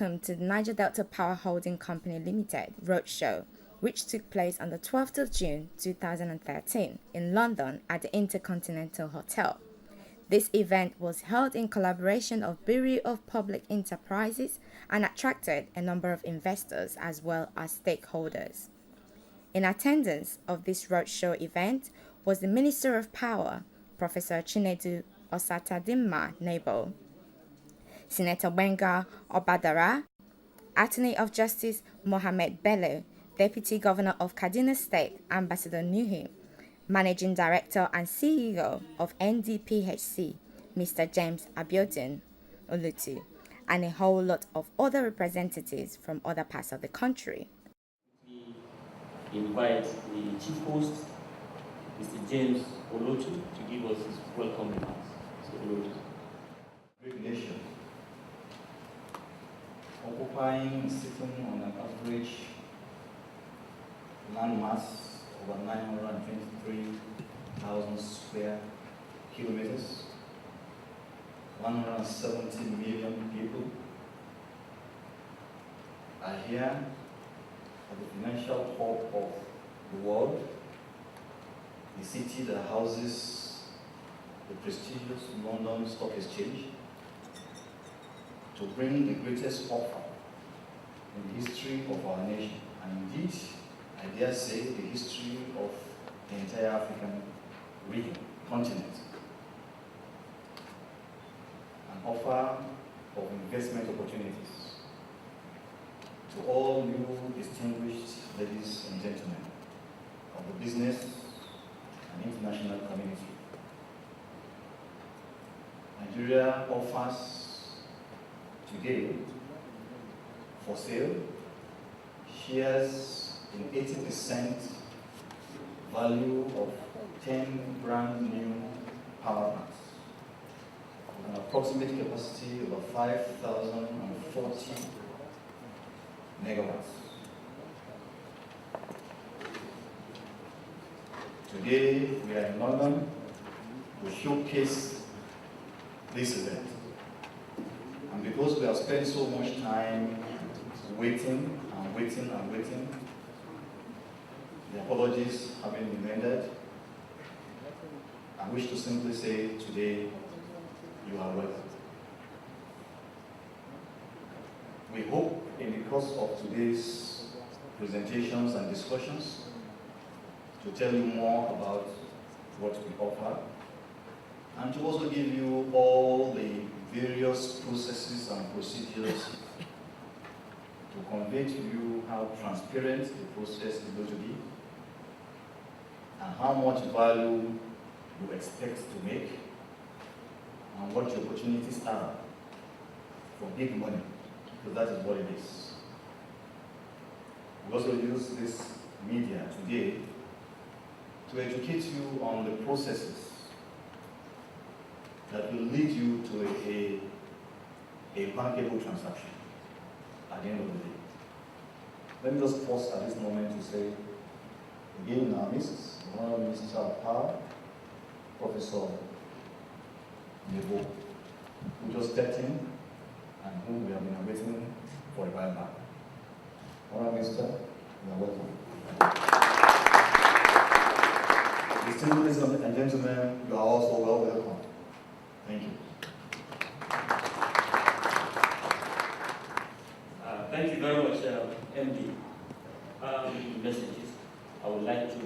welcome to the Niger Delta Power Holding Company Limited Roadshow, which took place on the 12th of June 2013 in London at the Intercontinental Hotel. This event was held in collaboration of Bureau of Public Enterprises and attracted a number of investors as well as stakeholders. In attendance of this roadshow event was the Minister of Power, Professor Chinedu Osatadimma Nebo, Senator Benga Obadara, Attorney of Justice Mohammed Bello, Deputy Governor of Kaduna State, Ambassador Nuhi, Managing Director and CEO of Ndphc, Mr. James Abiodun Olutu, and a whole lot of other representatives from other parts of the country. We invite the Chief Host, Mr. James Olutu, to give us his welcome remarks. Mr. Olutu. Great nation, occupying, sitting on an average landmass over 923,000 square kilometers, 170 million people are here at the financial hub of the world, the city that houses the prestigious London Stock Exchange, to bring the greatest offer in the history of our nation, and indeed, I dare say, the history of the entire African region, continent. An offer of investment opportunities to all new distinguished ladies and gentlemen of the business and international community. Nigeria offers today for sale shares in 80% value of 10 brand new power plants with an approximate capacity of 5,040 megawatts. Today we are in London to showcase this event. And because we have spent so much time waiting, the apologies have been amended. I wish to simply say today, you are welcome. We hope in the course of today's presentations and discussions to tell you more about what we offer and to also give you all the various processes and procedures to convey to you how transparent the process is going to be and how much value you expect to make and what the opportunities are for big money, because that is what it is. We also use this media today to educate you on the processes that will lead you to a bankable transaction at the end of the day. Let me just pause at this moment to say, again in our midst, the Honorable Minister of Power, Professor Nebo, who just stepped in and whom we have been awaiting for a while back. Honorable Minister, you are welcome. Distinguished ladies and gentlemen, you are also well welcome. Thank you. Thank you very much, MD. Messages. I would like to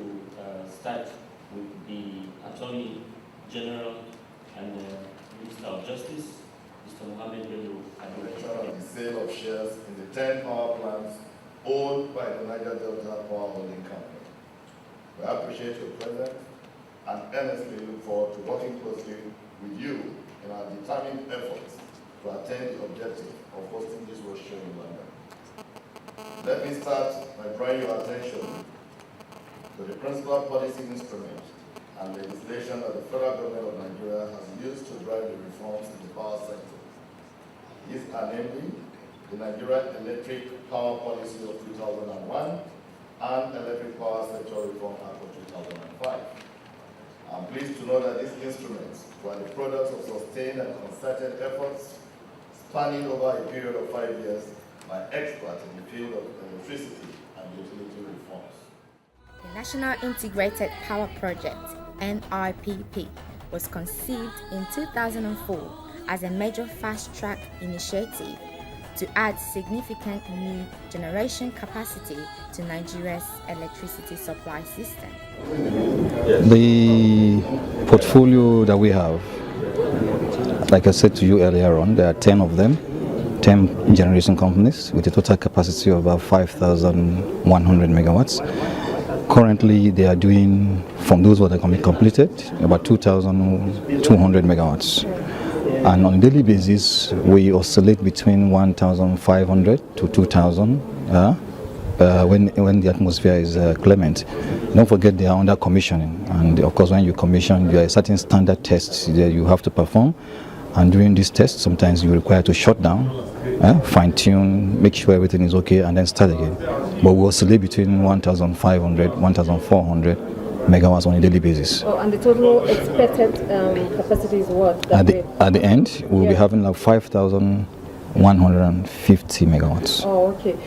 start with the Attorney General and Minister of Justice, Mr. Mohammed Bello. The sale of shares in the 10 power plants owned by the Niger Delta Power Holding Company. We appreciate your presence and earnestly look forward to working closely with you in our determined efforts to attain the objective of hosting this roadshow in London. Let me start by drawing your attention to the principal policy instrument and legislation that the federal government of Nigeria has used to drive the reforms in the power sector. These are namely the Nigeria Electric Power Policy of 2001 and Electric Power Sector Reform Act of 2005. I'm pleased to know that these instruments were the products of sustained and concerted efforts spanning over a period of 5 years by experts in the field of electricity and utility reforms. The National Integrated Power Project, NIPP, was conceived in 2004 as a major fast-track initiative to add significant new generation capacity to Nigeria's electricity supply system. The portfolio that we have, like I said to you earlier on, there are 10 of them, 10 generation companies with a total capacity of about 5,100 megawatts. Currently, they are doing, from those that are completed, about 2,200 megawatts. And on a daily basis, we oscillate between 1,500 to 2,000 when the atmosphere is clement. Don't forget they are under commissioning, and of course when you commission, there are certain standard tests that you have to perform, and during these tests sometimes you require to shut down, fine-tune, make sure everything is okay, and then start again. But we oscillate between 1,500, 1,400 megawatts on a daily basis. Oh, and the total expected capacity is what? At the end, we'll be having like 5,150 megawatts. Oh, okay.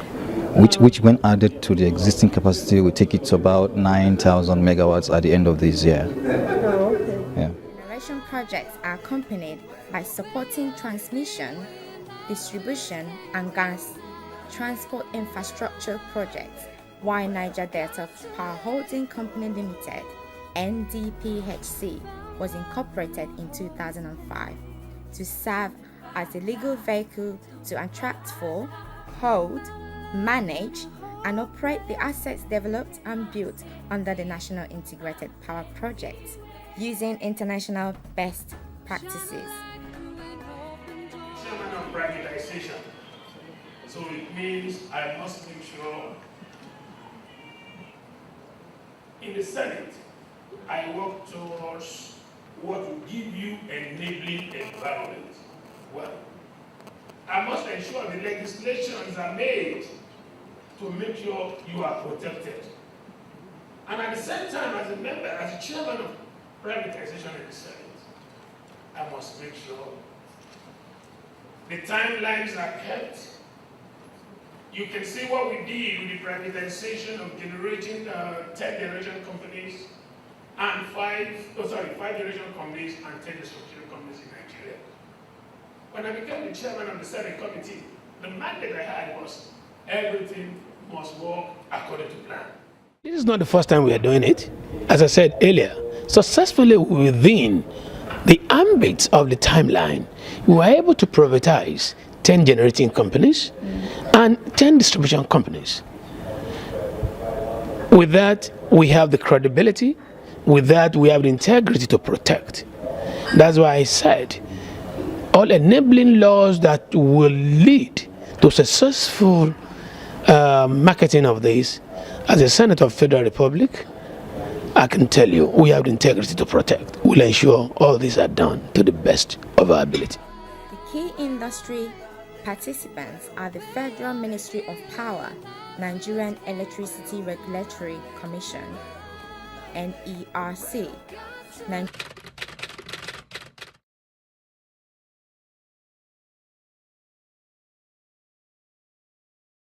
Which when added to the existing capacity will take it to about 9,000 megawatts at the end of this year. Oh, okay. Yeah. Generation projects are accompanied by supporting transmission, distribution, and gas transport infrastructure projects, while Niger Delta Power Holding Company Limited, Ndphc, was incorporated in 2005 to serve as the legal vehicle to attract for, hold, manage, and operate the assets developed and built under the National Integrated Power Project, using international best practices. Chairman of privatization. So it means I must make sure in the Senate, I work towards what will give you enabling environment. Well, I must ensure the legislations are made to make sure you are protected. And at the same time, as a member, as a chairman of privatization in the Senate, I must make sure the timelines are kept. You can see what we did with the privatization of generating 10 generation companies and 5 generation companies and 10 distribution companies in Nigeria. When I became the chairman of the Senate committee, the mandate I had was everything must work according to plan. This is not the first time we are doing it. As I said earlier, successfully within the ambit of the timeline, we were able to privatize 10 generating companies and 10 distribution companies. With that, we have the credibility. With that, we have the integrity to protect. That's why I said all enabling laws that will lead to successful marketing of this, as a Senator of the Federal Republic, I can tell you we have the integrity to protect. We'll ensure all these are done to the best of our ability. The key industry participants are the Federal Ministry of Power, Nigerian Electricity Regulatory Commission, NERC,